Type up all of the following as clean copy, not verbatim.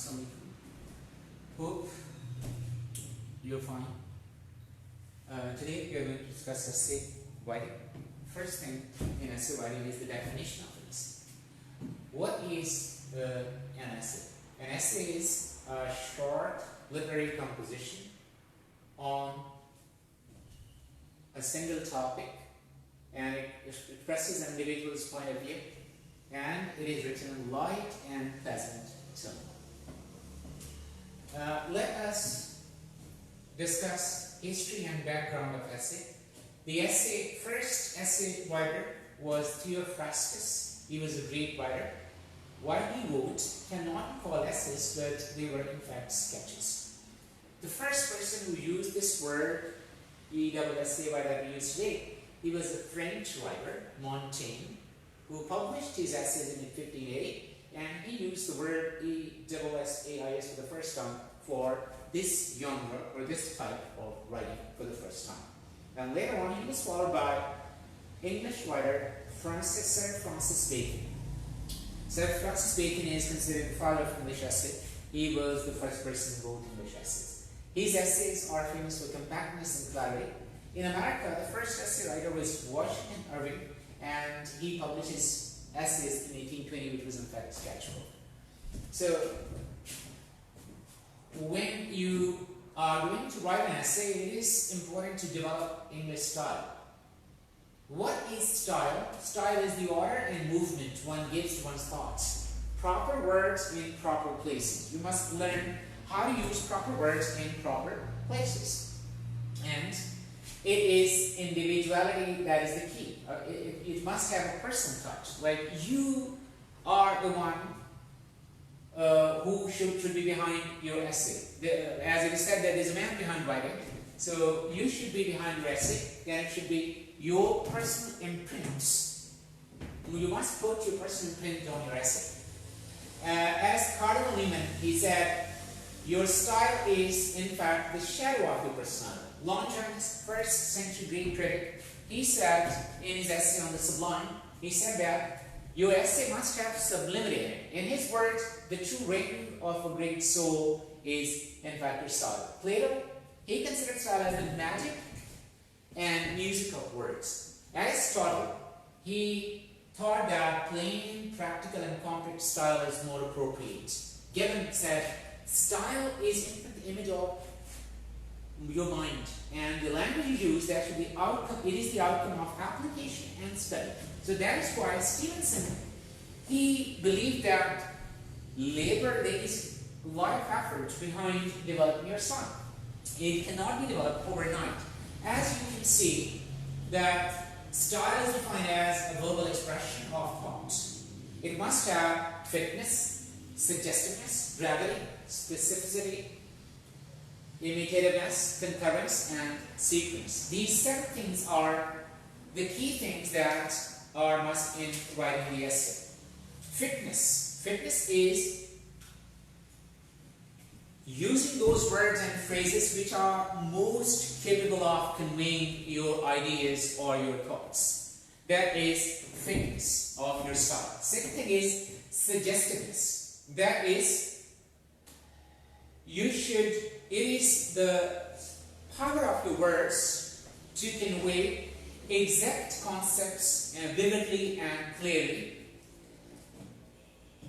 Assalamualaikum. Hope you're fine. Today we are going to discuss essay writing. First thing in essay writing is the definition of an essay. What is an essay? An essay is a short literary composition on a single topic, and it expresses an individual's point of view, and it is written in light and pleasant tone. Let us discuss history and background of essay. The first essay writer was Theophrastus. He was a Greek writer. What he wrote cannot be called essays, but they were in fact sketches. The first person who used this word, E-double-S-A-Y, that we use today, he was a French writer, Montaigne, who published his essays in 1580, and he used the word E-double-S-A-I-S for the first time for this genre or this type of writing for the first time. And later on, he was followed by English writer Sir Francis Bacon. Sir Francis Bacon is considered the father of English essay. He was the first person who wrote English essays. His essays are famous for compactness and clarity. In America, the first essay writer was Washington Irving, and he published his essays in 1820, which was in fact a sketchbook. So, when you are going to write an essay, it is important to develop English style. What is style? Style is the order and movement one gives to one's thoughts. Proper words in proper places. You must learn how to use proper words in proper places. And it is individuality that is the key. It must have a personal touch. Like you are the one who should be behind your essay. As it is said that there is a man behind writing, so you should be behind your essay. Then it should be your personal imprints. You must put your personal imprint on your essay. As Cardinal Newman, he said, your style is in fact the shadow of your personality. Longinus, first century Greek critic, he said in his essay on the Sublime, he said that your essay must have sublimity. In his words, the true rating of a great soul is in fact your style. Plato, he considered style as the magic and music of words. Aristotle, he thought that plain, practical, and concrete style is more appropriate. Gibbon said, style is in fact the image of your mind, and the language you use, that should be outcome. It is the outcome of application and study. So that is why Stevenson, he believed that there is a lot of effort behind developing your style. It cannot be developed overnight. As you can see, that style is defined as a verbal expression of thought. It must have fitness, suggestiveness, gravity, specificity, imitativeness, concurrence, and sequence. These 7 things are the key things that are must in writing the essay. Fitness. Fitness is using those words and phrases which are most capable of conveying your ideas or your thoughts. That is fitness of your style. Second thing is suggestiveness. That is, it is the power of the words to convey exact concepts vividly and clearly.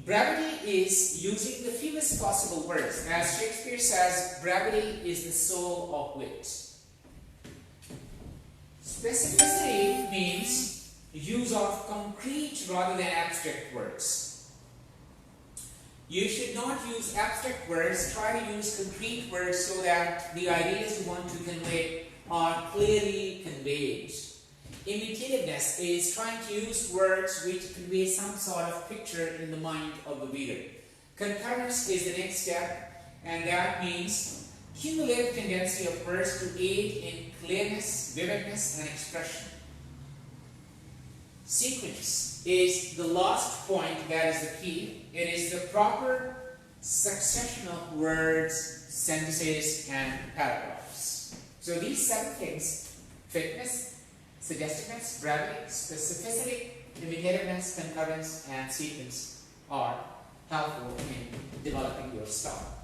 Brevity is using the fewest possible words. As Shakespeare says, brevity is the soul of wit. Specificity means use of concrete rather than abstract words. You should not use abstract words, try to use concrete words so that the ideas you want to convey are clearly conveyed. Imitativeness is trying to use words which convey some sort of picture in the mind of the reader. Concurrence is the next step, and that means cumulative tendency of words to aid in clearness, vividness, and expression. Sequence is the last point that is the key. It is the proper succession of words, sentences, and paragraphs. So these 7 things, fitness, suggestiveness, brevity, specificity, imitativeness, concurrence, and sequence, are helpful in developing your style.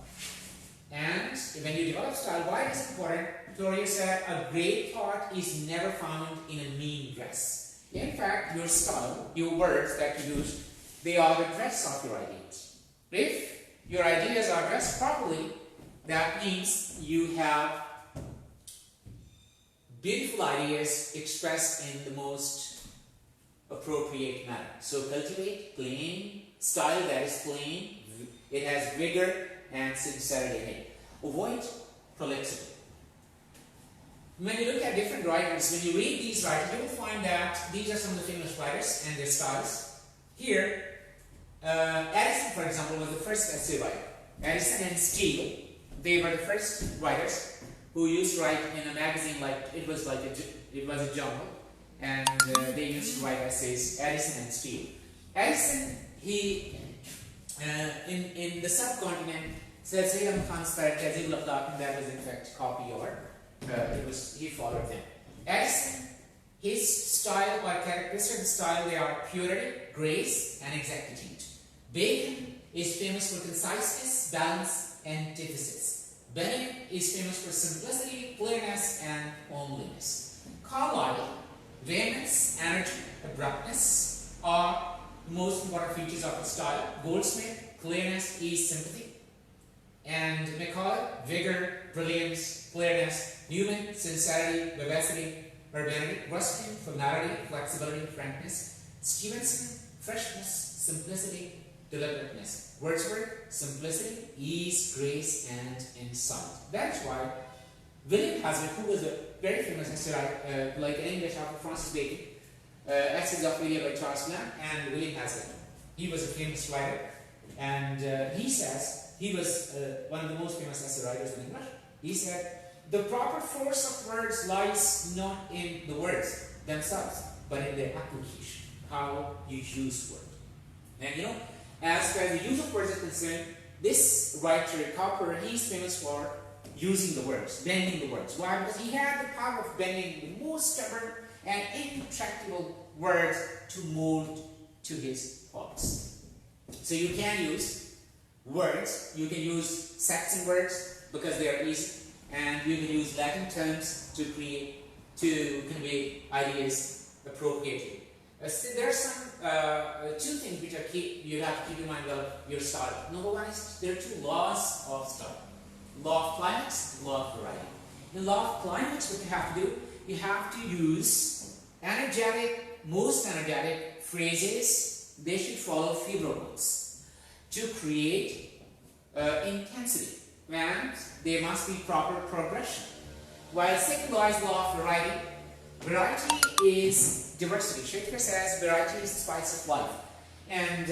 And when you develop style, why it is important? Victoria said a great thought is never found in a mean dress. In fact, your style, your words that you use, they are the dress of your ideas. If your ideas are dressed properly, that means you have beautiful ideas expressed in the most appropriate manner. So cultivate plain style that is plain, it has vigor and sincerity in it. Avoid prolixity. When you look at different writers, when you read these writers, you will find that these are some of the famous writers and their styles. Here, Addison, for example, was the first essay writer. Addison and Steele, they were the first writers who used to write in a magazine like it was a journal, and they used to write essays. Addison and Steele. Addison, he in the subcontinent said Sayyid Khan's Tahzib al-Akhlaq, that was in fact copy or he followed them. Addison, his style or characteristic style, they are purity, grace, and exactitude. Bacon is famous for conciseness, balance, and antithesis. Bennet is famous for simplicity, clearness, and homeliness. Carlyle, vehemence, energy, abruptness are the most important features of his style. Goldsmith, clearness, ease, sympathy. And Macaulay, vigor, brilliance, clearness. Newman, sincerity, vivacity, urbanity. Ruskin, familiarity, flexibility, frankness. Stevenson, freshness, simplicity, deliberateness. Wordsworth, simplicity, ease, grace, and insight. That's why William Hazlitt, who was a very famous essay, like in English after Francis Bacon, Essays of Failure by Charles Lamb, and William Hazlitt. He was a famous writer, and he says, he was one of the most famous essay writers in English. He said, the proper force of words lies not in the words themselves, but in their application, how you use words. And you know, as far as the use of words is concerned, this writer, Cowper, he's famous for using the words, bending the words. Why? Because he had the power of bending the most stubborn and intractable words to mold to his thoughts. So you can use words, you can use Saxon words because they are easy, and you can use Latin terms to convey ideas appropriately. There are some two things which you have to keep in mind about your style. Number one is there are two laws of style: law of climax, law of variety. In law of climax, what you have to do, you have to use most energetic phrases. They should follow fibrobles to create intensity, and there must be proper progression. While second law is law of variety. Variety is diversity. Shakespeare says variety is the spice of life. And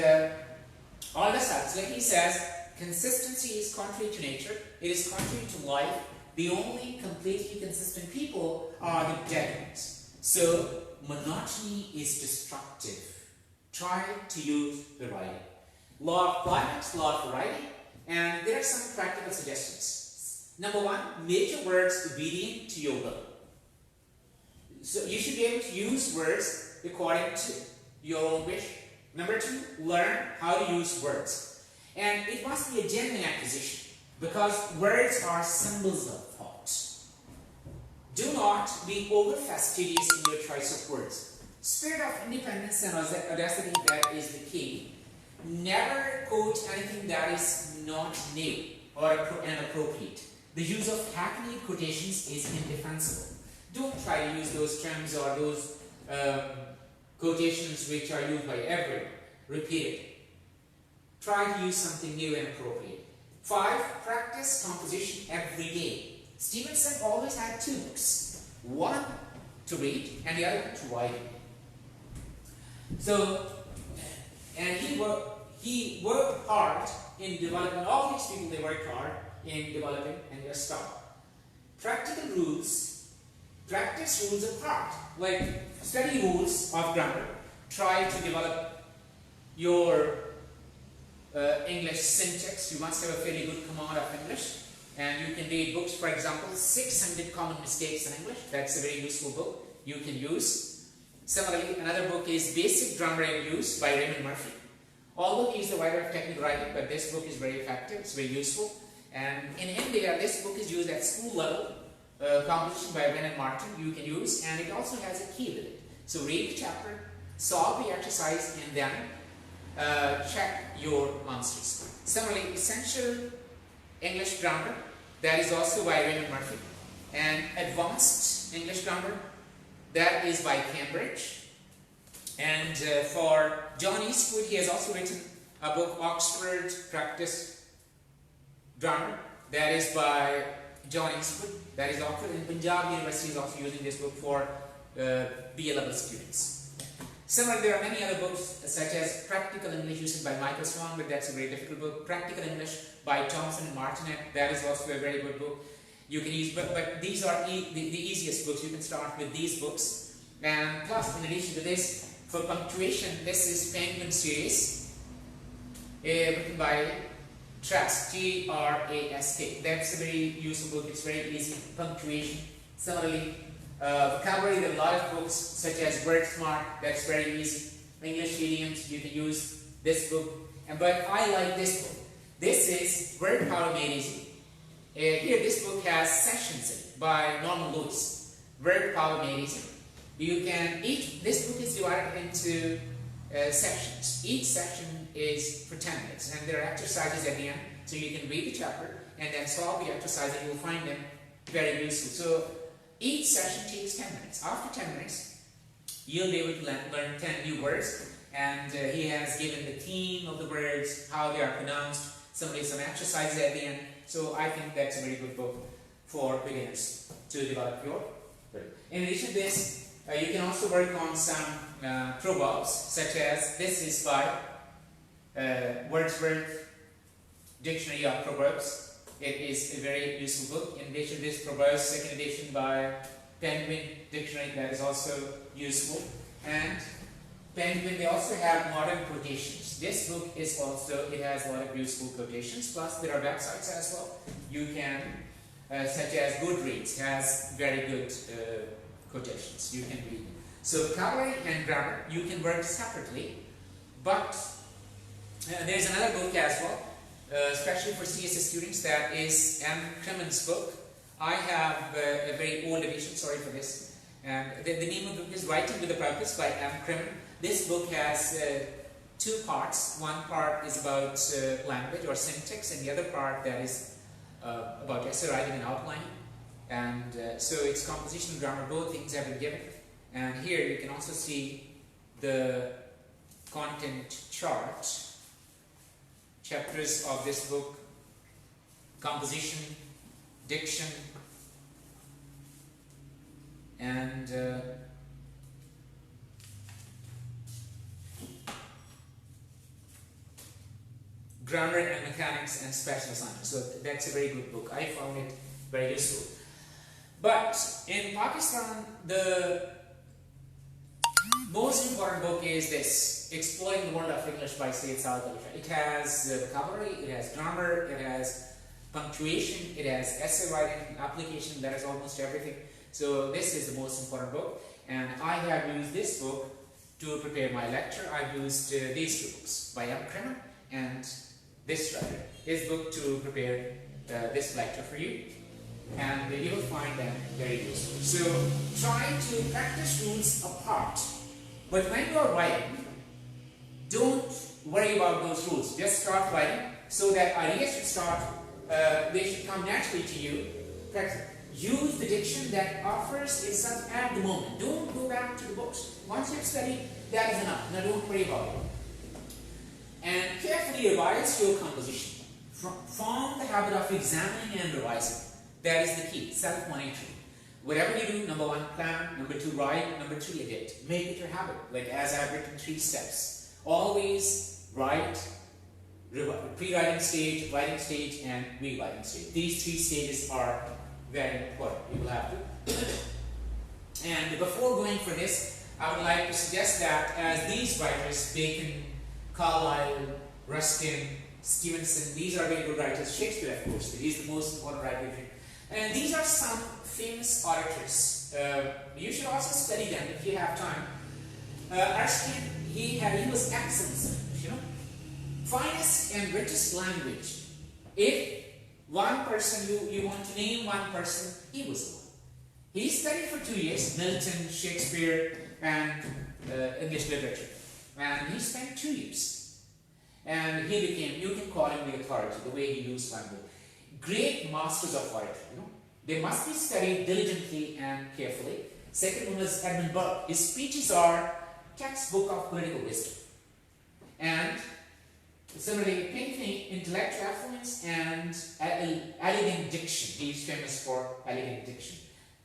Aldous Huxley, he says consistency is contrary to nature. It is contrary to life. The only completely consistent people are the dead ones. So monotony is destructive. Try to use variety. Law of climax, law of variety. And there are some practical suggestions. Number one, make your words obedient to your will. So you should be able to use words according to your own wish. Number two, learn how to use words. And it must be a genuine acquisition, because words are symbols of thought. Do not be over fastidious in your choice of words. Spirit of independence and audacity, that is the key. Never quote anything that is not new or inappropriate. The use of hackneyed quotations is indefensible. Don't try to use those terms or those quotations which are used by everyone. Repeat it. Try to use something new and appropriate. 5. Practice composition every day. Stevenson always had 2 books. One to read and the other to write. So, and he worked hard in developing, all these people, they worked hard in developing and their style. Practical rules. Practice rules of art, like study rules of grammar. Try to develop your English syntax. You must have a fairly good command of English. And you can read books, for example, 600 Common Mistakes in English. That's a very useful book you can use. Similarly, another book is Basic Grammar in Use by Raymond Murphy. Although he is the writer of technical writing, but this book is very effective, it's very useful. And in India, this book is used at school level, composition by Wren and Martin you can use, and it also has a key with it. So read the chapter, solve the exercise, and then check your answers. Similarly, Essential English Grammar, that is also by Raymond Murphy. And Advanced English Grammar, that is by Cambridge. And for John Eastwood, he has also written a book, Oxford Practice Grammar, that is by John Eastwood, that is Oxford. And Punjab University is also using this book for BA level students. Similarly, there are many other books such as Practical English used by Michael Swan, but that's a very difficult book. Practical English by Thompson and Martinet, that is also a very good book. You can use, but these are the easiest books. You can start with these books. And plus, in addition to this, for punctuation, this is Penguin series, written by Trask, T-R-A-S-K. That's a very useful book. It's very easy. Punctuation. Similarly, vocabulary, there are a lot of books such as Word Smart. That's very easy. English idioms, you can use this book. But I like this book. This is Word Power Made Easy. Here, this book has sessions in it by Norman Lewis. Word Power Made Easy. You can this book is divided into sections. Each section is for 10 minutes, and there are exercises at the end, so you can read the chapter and then solve the exercise, and you'll find them very useful. So each session takes 10 minutes. After 10 minutes, you'll be able to learn 10 new words, and he has given the theme of the words, how they are pronounced, some exercises at the end. So I think that's a very good book for beginners to develop your word. In addition to this, you can also work on some proverbs, such as this is by Wordsworth Dictionary of Proverbs. It is a very useful book. In addition to this, Proverbs, second edition by Penguin Dictionary, that is also useful. And Penguin, they also have modern quotations. This book is also, it has a lot of useful quotations, plus there are websites as well. You can, such as Goodreads, has very good quotations. You can read. So vocabulary and grammar, you can work separately, but there's another book as well, especially for CSS students, that is M. Crimmins' book. I have a very old edition, sorry for this. And the name of the book is Writing with a Purpose by M. Crimmins. This book has two parts. One part is about language or syntax, and the other part that is about essay writing and outlining. And so it's composition and grammar, both things have been given. And here you can also see the content chart, chapters of this book: composition, diction, and grammar and mechanics and special assignments. So that's a very good book. I found it very useful. But in Pakistan, the most important book is this, Exploring the World of English by Syed Saad Ali Shah. It has vocabulary, it has grammar, it has punctuation, it has essay writing, application, that is almost everything. So this is the most important book, and I have used this book to prepare my lecture. I've used these two books by M. Crimmins and this writer, his book, to prepare this lecture for you. And you will find them very useful. So try to practice rules apart. But when you are writing, don't worry about those rules. Just start writing so that ideas should start, they should come naturally to you. Use the diction that offers itself at the moment. Don't go back to the books. Once you've studied, that is enough. Now don't worry about it. And carefully revise your composition. Form the habit of examining and revising. That is the key, self-monitoring. Whatever you do, number one, plan. Number two, write. Number three, edit. Make it your habit. Like as I've written 3 steps. Always write, pre-writing stage, writing stage, and rewriting stage. These 3 stages are very important. You will have to. And before going for this, I would like to suggest that as these writers, Bacon, Carlyle, Ruskin, Stevenson, these are very good writers. Shakespeare, of course, he is the most important writer. And these are some famous orators. You should also study them if you have time. Erskine, he was excellent, you know. finest and richest language. If one person, you want to name one person, he was the one. He studied for 2 years, Milton, Shakespeare, and English literature. And he spent 2 years. And he became, you can call him the authority, the way he used language. Great masters of oratory, you know. They must be studied diligently and carefully. Second one was Edmund Burke. His speeches are textbook of political wisdom. And similarly, Pinckney, intellectual affluence and elegant diction. He is famous for elegant diction.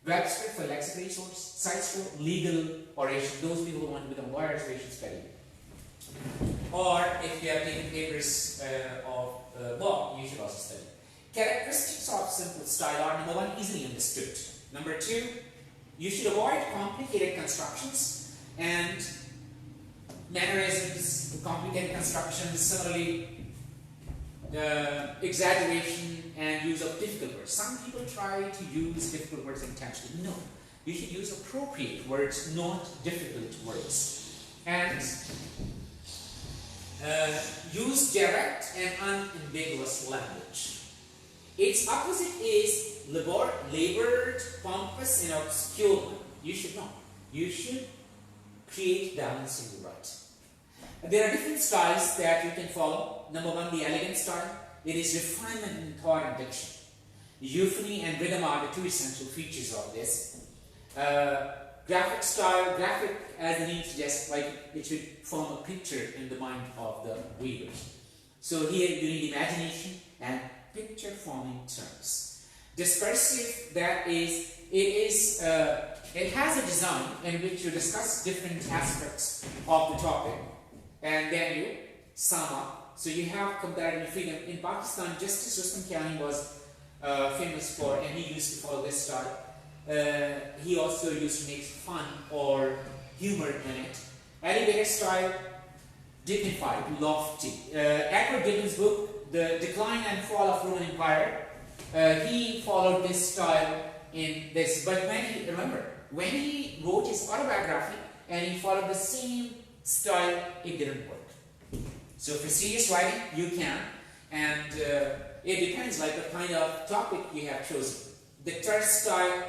Webster for lexical resource, Cicero, legal oration. Those people who want to become lawyers, they should study. Or if you have taken papers of law, you should also study. Characteristics of simple style are: number one, easily understood. Number two, you should avoid complicated constructions and mannerisms, complicated constructions, similarly exaggeration and use of difficult words. Some people try to use difficult words intentionally. No, you should use appropriate words, not difficult words. And use direct and unambiguous language. Its opposite is labored, pompous, and obscure. You should not. You should create balance in the right. There are different styles that you can follow. Number one, the elegant style. It is refinement in thought and diction. Euphony and rhythm are the two essential features of this. Graphic style, graphic as the name suggests, like it should form a picture in the mind of the readers. So here you need imagination and picture forming terms. Discursive, that is, it has a design in which you discuss different aspects of the topic and then you sum up. So you have comparative freedom. In Pakistan, Justice Rustam Kiani was famous for, and he used to follow this style. He also used to make fun or humor in it. Elevated style, dignified, lofty. Edward Gibbon's book, The Decline and Fall of Roman Empire, he followed this style in this. But when he wrote his autobiography and he followed the same style, it didn't work. So for serious writing, you can, and it depends like the kind of topic you have chosen. The terse style,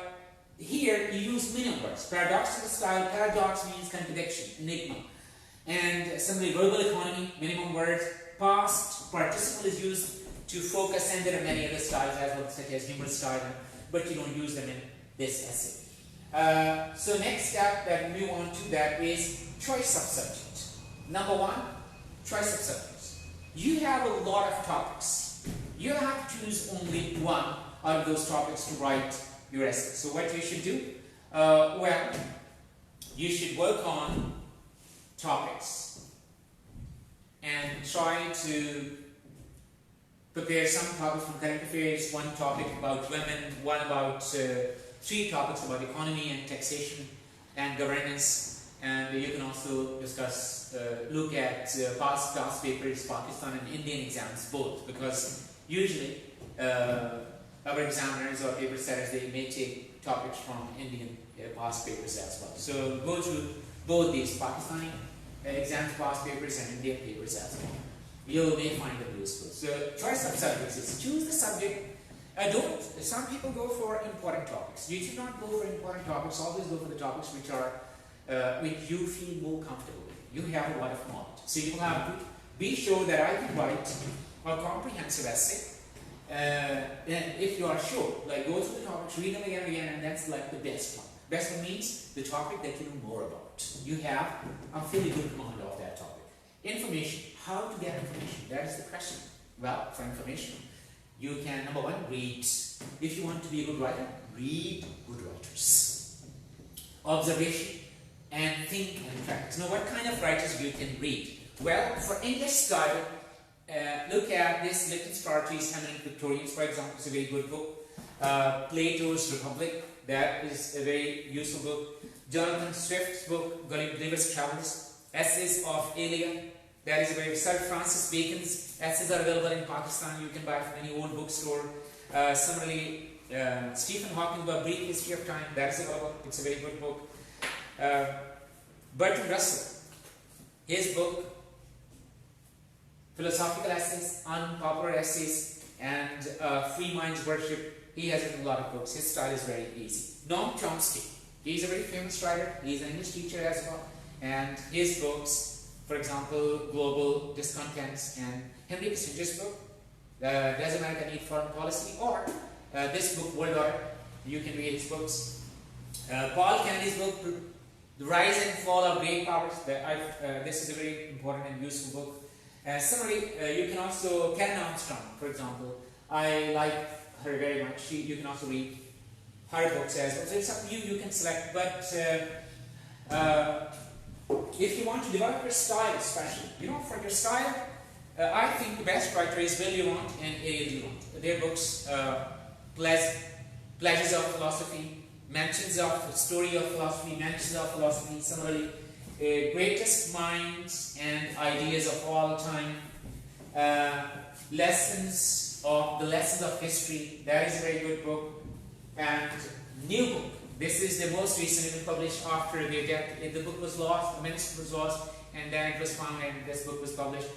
here you use minimum words. Paradoxical style, paradox means contradiction, enigma. And similarly, verbal economy, minimum words. Past participle is used to focus, and there are many other styles as well, such as humorous style, but you don't use them in this essay. So next step that we move on to that is choice of subject. Number one, choice of subjects. You have a lot of topics. You have to choose only one out of those topics to write your essay. So what you should do? Well, you should work on topics and try to prepare some topics from current affairs, one topic about women, one about 3 topics about economy and taxation and governance, and you can also discuss, look at past papers, Pakistan and Indian exams both, because usually our examiners or paper setters, they may take topics from Indian past papers as well. So go through both these, Pakistani exams, past papers and Indian papers as well. You may find them useful. So choice of subjects is choose the subject. Some people go for important topics. You should not go for important topics. Always go for the topics which are which you feel more comfortable with. You have a lot of knowledge. So you will have to be sure that I can write a comprehensive essay. And if you are sure, like go through the topics, read them again and again, and that's like the best one. Best one means the topic that you know more about. You have a fairly good command of that topic. Information. How to get information? That is the question. Well, for information, you can, number one, read. If you want to be a good writer, read good writers. Observation and think and practice. Now, what kind of writers you can read? Well, for English style, look at this Lytton Strachey's Eminent Victorians, for example. It's a very good book. Plato's Republic, that is a very useful book. Jonathan Swift's book, Gulliver's Travels. Essays of Elia, that is a very, Sir Francis Bacon's essays are available in Pakistan. You can buy from any old bookstore. Similarly, Stephen Hawking's book, Brief History of Time, that is available. It's a very good book. Bertrand Russell, his book, philosophical essays, unpopular essays, and free minds worship. He has written a lot of books. His style is very easy. Noam Chomsky, he's a very famous writer. He's an English teacher as well. And his books, for example, Global Discontents, and Henry Kissinger's book, Does America Need Foreign Policy? Or this book, World Order. You can read his books. Paul Kennedy's book, The Rise and Fall of Great Powers. This is a very important and useful book. Similarly, you can also, Karen Armstrong, for example. I like her very much. You can also read her books as well. So it's up to you, you can select. But if you want to develop your style, especially, for your style, I think the best writer is Will Durant and A.L. Durant. Their books, Pleasures of Philosophy, Mentions of Story of Philosophy, Mentions of Philosophy, similarly, Greatest Minds and Ideas of All Time, Lessons of History. That is a very good book. And new book. This is the most recently published after their death. The book was lost, the manuscript was lost, and then it was found, and this book was published.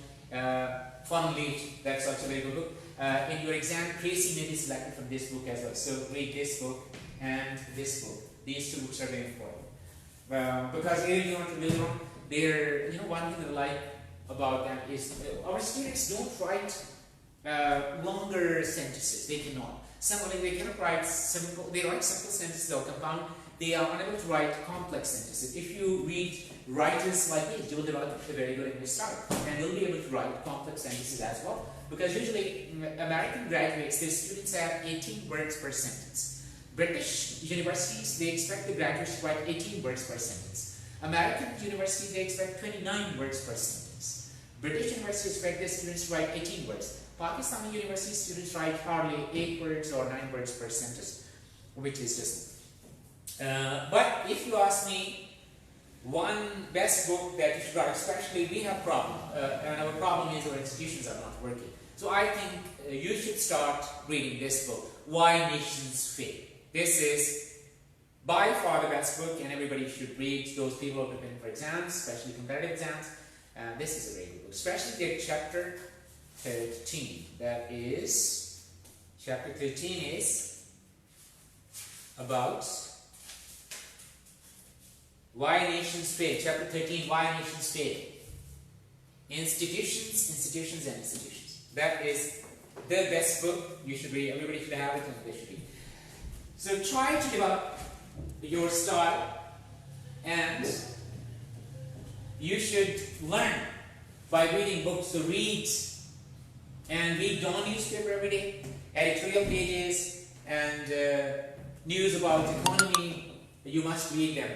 Fun Leach, that's also a very good book. In your exam, Tracy may be selected from this book as well. So read this book and this book. These two books are very important. Because here you want to build on, they're, one thing that I like about them is our students don't write longer sentences. They cannot. Similarly, they cannot write simple, they write simple sentences or compound. They are unable to write complex sentences. If you read writers like me, you will develop a very good English style, and you'll be able to write complex sentences as well. Because usually, American graduates, their students have 18 words per sentence. British universities, they expect the graduates to write 18 words per sentence. American universities, they expect 29 words per sentence. British universities expect their students to write 18 words. Pakistani university students write hardly 8 words or 9 words per sentence, which is just. But if you ask me, one best book that you should write, especially we have a problem, and our problem is our institutions are not working. So I think you should start reading this book, Why Nations Fail. This is by far the best book, and everybody should read. Those people who are preparing for exams, especially competitive exams. This is a very good book, especially the chapter 13. That is, chapter 13 is about why nations fail. Chapter 13, why nations fail. Institutions, and institutions. That is the best book you should read. Everybody should have it, and they should read. So try to develop your style, and you should learn by reading books. So read Dawn newspaper every day, editorial pages, and news about economy. You must read them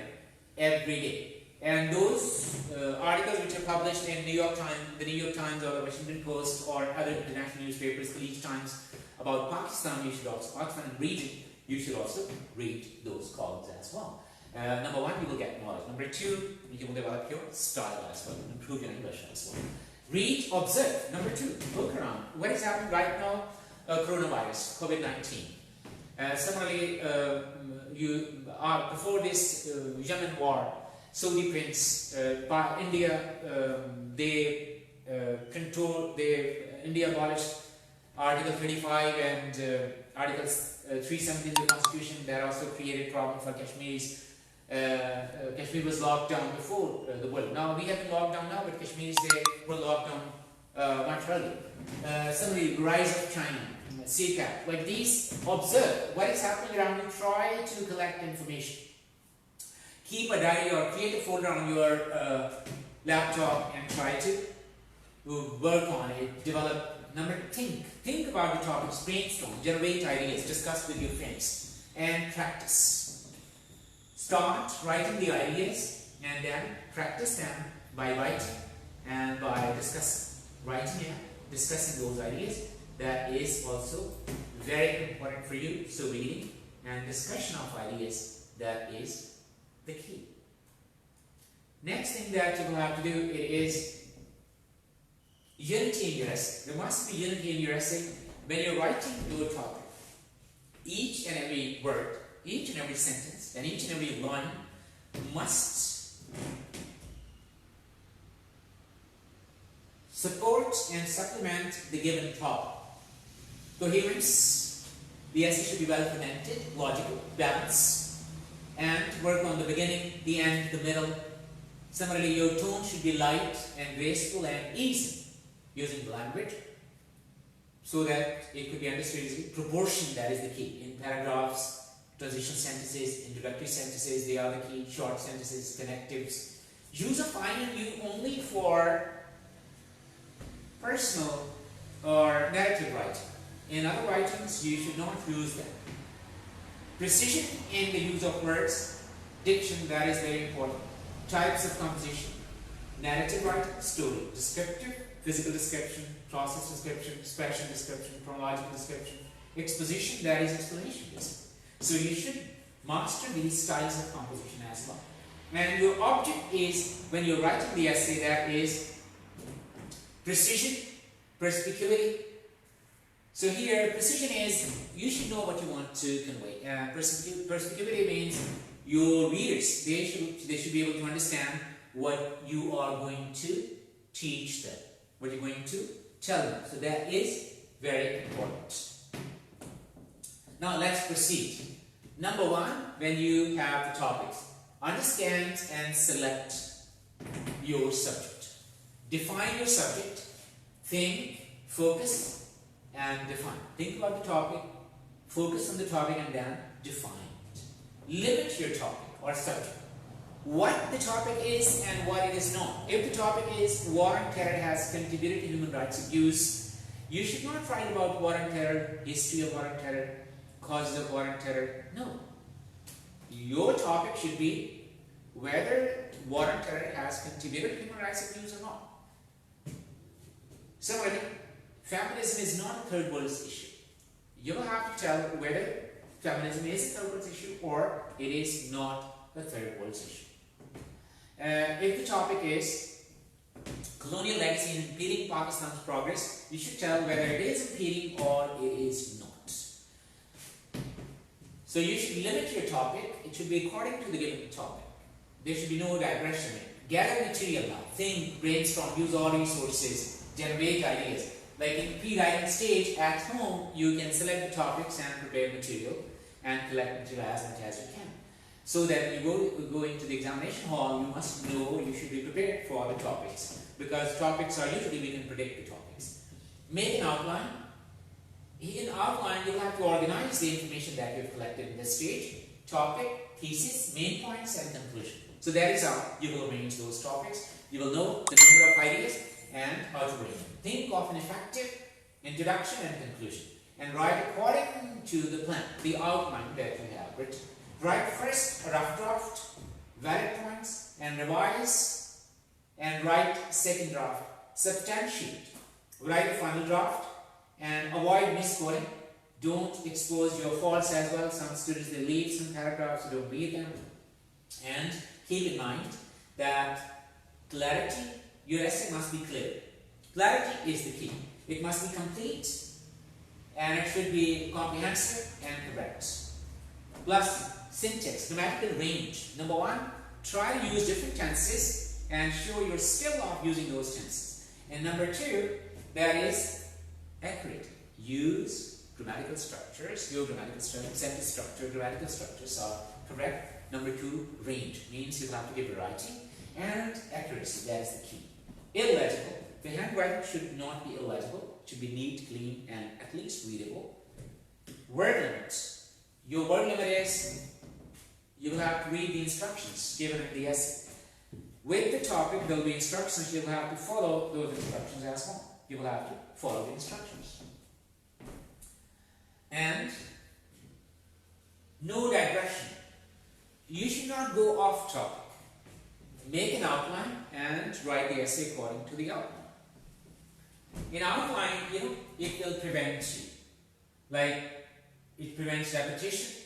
every day. And those articles which are published in the New York Times or the Washington Post or other international newspapers, the Leeds Times, about Pakistan, you should also, Pakistan and region, you should also read those columns as well. Number one, you will get knowledge. Number two, you will develop your style as well, improve your English as well. Read, observe. Number two, look around. What is happening right now? Coronavirus, COVID-19. Similarly, before this Yemen war, Saudi prince, India, India abolished Article 35 and Article 370 in the Constitution. That also created problem for Kashmiris. Kashmir was locked down before the world. Now we have been locked down now, but Kashmiris, they were locked down much earlier. Similarly, rise of China, CPAC, like these, observe what is happening around you, try to collect information. Keep a diary or create a folder on your laptop and try to work on it, develop. Think about the topics, brainstorm, generate ideas, discuss with your friends, and practice. Start writing the ideas and then practice them by writing and by discussing. Writing and discussing those ideas, that is also very important for you. So reading and discussion of ideas, that is the key. Next thing that you will have to do, it is unity in your essay. There must be unity in your essay when you're writing your topic. Each and every word, each and every sentence, and each and every line must support and supplement the given topic. Coherence, the essay should be well connected, logical, balanced, and work on the beginning, the end, the middle. Similarly, your tone should be light and graceful and easy using the language so that it could be understood easily. Proportion, that is the key. In paragraphs, transition sentences, introductory sentences, they are the key. Short sentences, connectives. Use of I and you only for personal or narrative writing. In other writings, you should not use them. Precision in the use of words, diction, that is very important. Types of composition, narrative writing, story, descriptive, physical description, process description, expression description, chronological description, exposition, that is explanation. So you should master these styles of composition as well. And your object is, when you're writing the essay, that is precision, perspicuity. So here, precision is, you should know what you want to convey. Perspicuity means your readers, they should be able to understand what you are going to teach them, what you're going to tell them. So that is very important. Now let's proceed. Number one, when you have the topics, understand and select your subject. Define your subject. Think, focus, and define. Think about the topic, focus on the topic, and then define it. Limit your topic or subject. What the topic is and what it is not. If the topic is war and terror has contributed to human rights abuse, you should not write about war and terror, history of war and terror, causes of war and terror. No. Your topic should be whether war and terror has contributed to human rights abuse or not. Similarly, feminism is not a third world issue. You will have to tell whether feminism is a third world issue or it is not a third world issue. If the topic is colonial legacy in impeding Pakistan's progress, you should tell whether it is impeding or it is not. So you should limit your topic. It should be according to the given topic. There should be no digression in it. Gather material now. Think, brainstorm, use all resources, generate ideas. Like in pre-writing stage, at home, you can select the topics and prepare material and collect material as much as you can. So that when you go into the examination hall, you must know, you should be prepared for the topics. Because topics are usually, we can predict the topics. Make an outline. In outline, you'll have to organize the information that you've collected in this stage. Topic, thesis, main points, and conclusion. So that is how you will arrange those topics. You will know the number of ideas and how to arrange them. Think of an effective introduction and conclusion. And write according to the plan, the outline that you have written. Write first a rough draft, valid points, and revise, and write second draft, substantiate. Write a final draft, and avoid misquoting. Don't expose your faults as well. Some students, they leave some paragraphs, so don't read them. And keep in mind that clarity, your essay must be clear. Clarity is the key. It must be complete, and it should be comprehensive and correct. Plus, syntax, grammatical range. Number one, try to use different tenses and show your skill of using those tenses. And number two, that is accurate. Use grammatical structures. Your grammatical structure, sentence structure, grammatical structures are correct. Number two, range means you have to give variety, and accuracy, that is the key. Illegible. The handwriting should not be illegible. It should be neat, clean, and at least readable. Word limit. Your word limit is, you will have to read the instructions given in the essay. With the topic, there will be instructions. You will have to follow those instructions as well. You will have to follow the instructions. And no digression. You should not go off topic. Make an outline and write the essay according to the outline. In outline, it will prevent you. Like, it prevents repetition.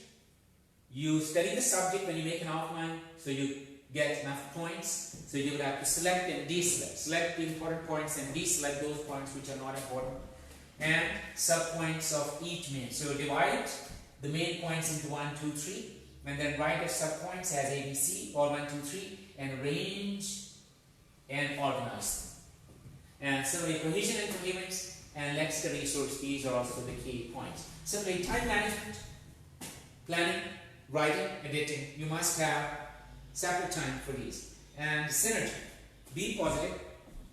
You study the subject when you make an outline, so you get enough points. So you will have to select and deselect. Select the important points and deselect those points which are not important. And subpoints of each main. So divide the main points into 1, 2, 3, and then write the subpoints as ABC or 1, 2, 3, and arrange and organize them. And similarly, cohesion and coherence and lexical resource, these are also the key points. Similarly, time management, planning, writing, editing, you must have separate time for these. And synergy, be positive,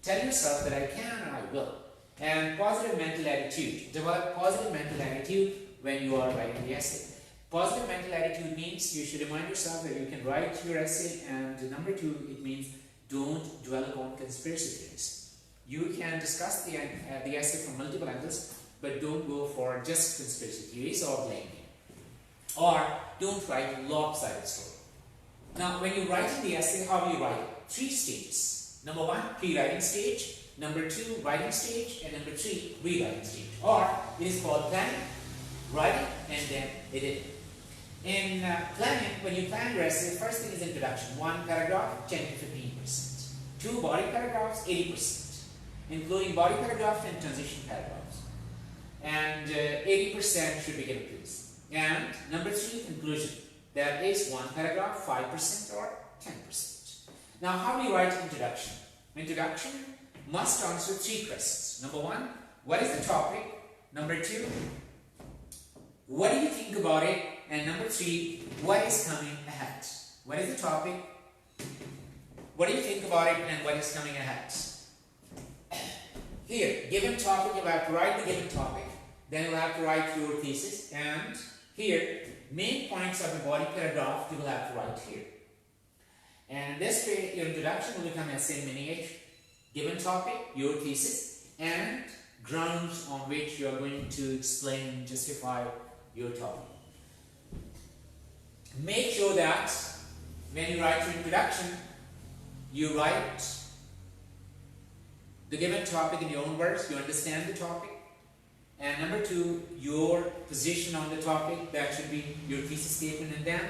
tell yourself that I can and I will. And positive mental attitude, develop positive mental attitude when you are writing the essay. Positive mental attitude means you should remind yourself that you can write your essay, and number two, it means don't dwell on conspiracy theories. You can discuss the essay from multiple angles, but don't go for just conspiracy theories or blame game. Or don't write a lopsided story. Now, when you're writing the essay, how do you write it? 3 stages. Number 1, pre-writing stage. Number 2, writing stage. And number 3, rewriting stage. Or it is called planning, writing, and then editing. In planning, when you plan your essay, first thing is introduction. 1 paragraph, 10 to 15%. 2 body paragraphs, 80%, including body paragraphs and transition paragraphs. And 80% should be given please. And number 3, conclusion. That is 1 paragraph, 5% or 10%. Now, how do you write introduction? Introduction must answer 3 questions. Number 1, what is the topic? Number 2, what do you think about it? And number 3, what is coming ahead? What is the topic? What do you think about it? And what is coming ahead? Here, given topic, you have to write the given topic. Then you will have to write your thesis. And here, main points of the body paragraph you will have to write here. And this way, your introduction will become essay miniature. Given topic, your thesis, and grounds on which you are going to explain and justify your topic. Make sure that when you write your introduction, you write the given topic in your own words, you understand the topic. And number 2, your position on the topic, that should be your thesis statement, and then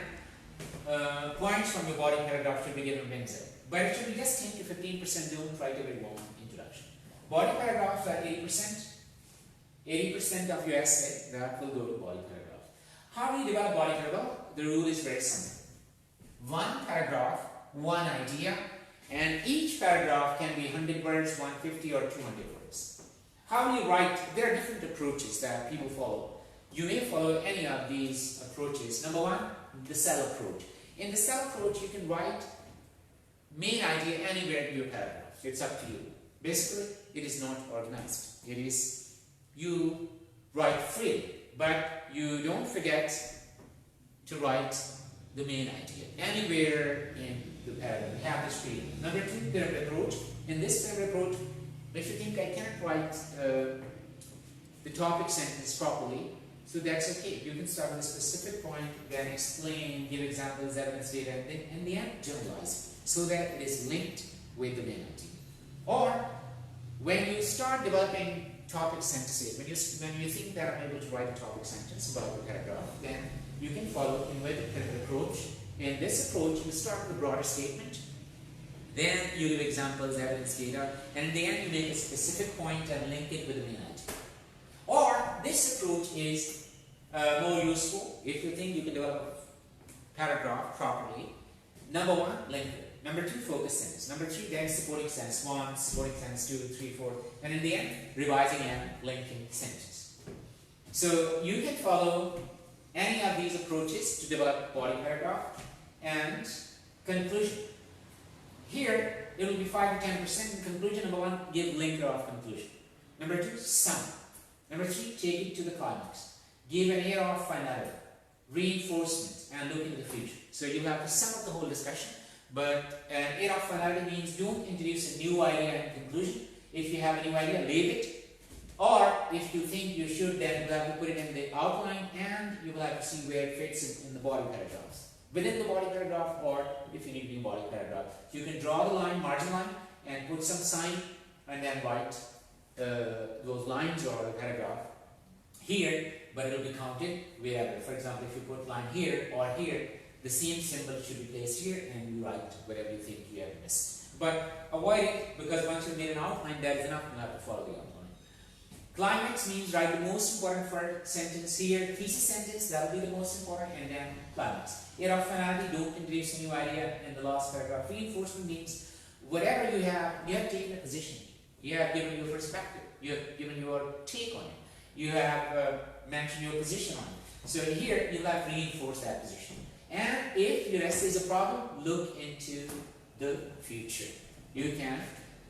points from your body paragraph should be given wings. But it should be just 10 to 15%, don't write a very long introduction. Body paragraphs are 80%. 80% of your essay, that will go to body paragraph. How do you develop body paragraph? The rule is very simple. 1 paragraph, 1 idea, and each paragraph can be 100 words, 150 or 200 words. How do you write? There are different approaches that people follow. You may follow any of these approaches. Number 1, the cell approach. In the cell approach, you can write main idea anywhere in your paragraph. It's up to you. Basically, it is not organized. It is, you write freely, but you don't forget to write the main idea anywhere in the paragraph. You have this freedom. Number 2, pyramid approach. In this pyramid approach, if you think I can't write the topic sentence properly, so that's okay. You can start with a specific point, then explain, give examples, evidence, data, and then in the end generalize, so that it is linked with the main idea. Or when you start developing topic sentences, when you think that I'm able to write a topic sentence about the paragraph, then you can follow inverted pyramid approach. In this approach, you start with a broader statement, then you give examples, evidence, data, and in the end you make a specific point and link it with the main idea. Or this approach is more useful if you think you can develop a paragraph properly. Number 1, linker. Number 2, focus sentence. Number 3, then supporting sentence. 1, supporting sentence, 2, 3, 4, and in the end, revising and linking sentence. So you can follow any of these approaches to develop body paragraph. And conclusion. Here, it will be 5 to 10%. In conclusion, number 1, give linker of conclusion. Number 2, sum. Number 3, take it to the climax. Give an air of finality, reinforcement, and look into the future. So you have to sum up the whole discussion. But an air of finality means don't introduce a new idea in conclusion. If you have a new idea, leave it. Or if you think you should, then you have to put it in the outline, and you will have to see where it fits in the body paragraphs. Within the body paragraph, or if you need a new body paragraph, you can draw the line, margin line, and put some sign, and then write those lines or the paragraph here, but it will be counted wherever. For example, if you put line here or here, the same symbol should be placed here, and you write whatever you think you have missed. But avoid it, because once you've made an outline, that is enough. You have to follow the outline. Climax means write the most important for sentence here. Thesis sentence, that will be the most important, and then climax. Air of finality, don't introduce a new idea in the last paragraph. Reinforcement means whatever you have taken a position. You have given your perspective. You have given your take on it. You have mentioned your position on it. So here you have reinforced that position. And if your essay is a problem, look into the future. You can,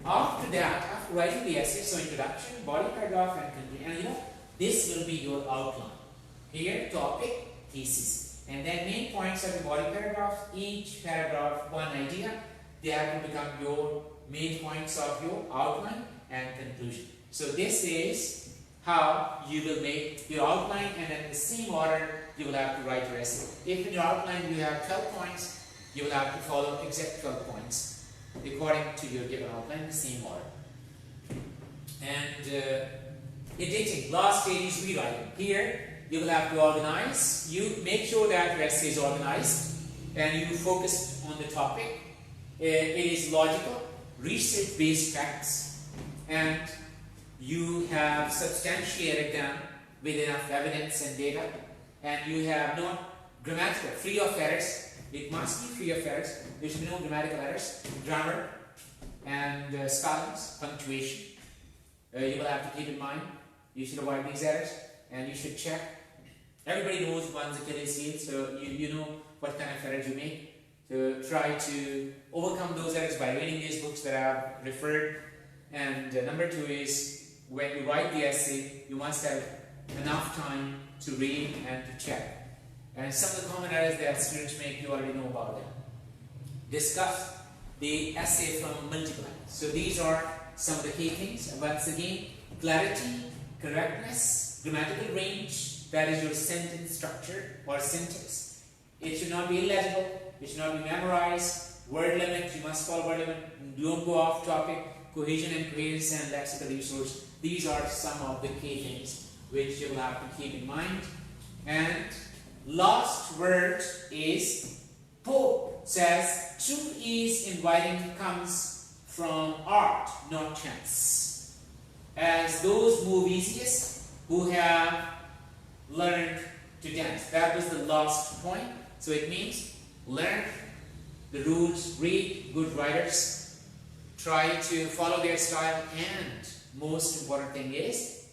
after that, after writing the essay, so introduction, body paragraph, and conclusion, and you know, this will be your outline. Here, topic, thesis. And then main points of the body paragraph, each paragraph, one idea. They have to become your main points of your outline and conclusion. So this is how you will make your outline, and in the same order you will have to write your essay. If in your outline you have 12 points, you will have to follow exact 12 points according to your given outline in the same order. And editing, last stage is rewriting. Here you will have to organize. You make sure that your essay is organized and you focus on the topic. It is logical, research-based facts, and you have substantiated them with enough evidence and data, and you have no grammatical, free of errors. It must be free of errors. There should be no grammatical errors, grammar, and spellings, punctuation. You will have to keep in mind. You should avoid these errors, and you should check. Everybody knows one's Achilles heel, so you know what kind of errors you make. So try to overcome those errors by reading these books that I have referred. And number two is, when you write the essay, you must have enough time to read and to check. And some of the common errors that students make, you already know about them. Discuss the essay from multiple angles. So these are some of the key things. Once again, clarity, correctness, grammatical range, that is your sentence structure or syntax. It should not be illegible. It should not be memorized. Word limit, you must follow word limit. Don't go off topic. Cohesion and coherence and lexical resource. These are some of the key things which you will have to keep in mind. And last word is, Pope says, true ease in writing comes from art, not chance. As those move easiest who have learned to dance. That was the last point. So it means learn the rules, read good writers, try to follow their style, and most important thing is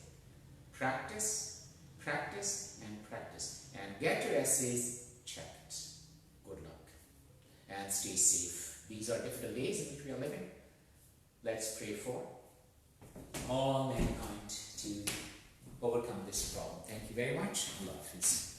practice, practice, and practice. And get your essays checked. Good luck. And stay safe. These are difficult days in which we are living. Let's pray for all mankind to overcome this problem. Thank you very much. Allah Hafiz.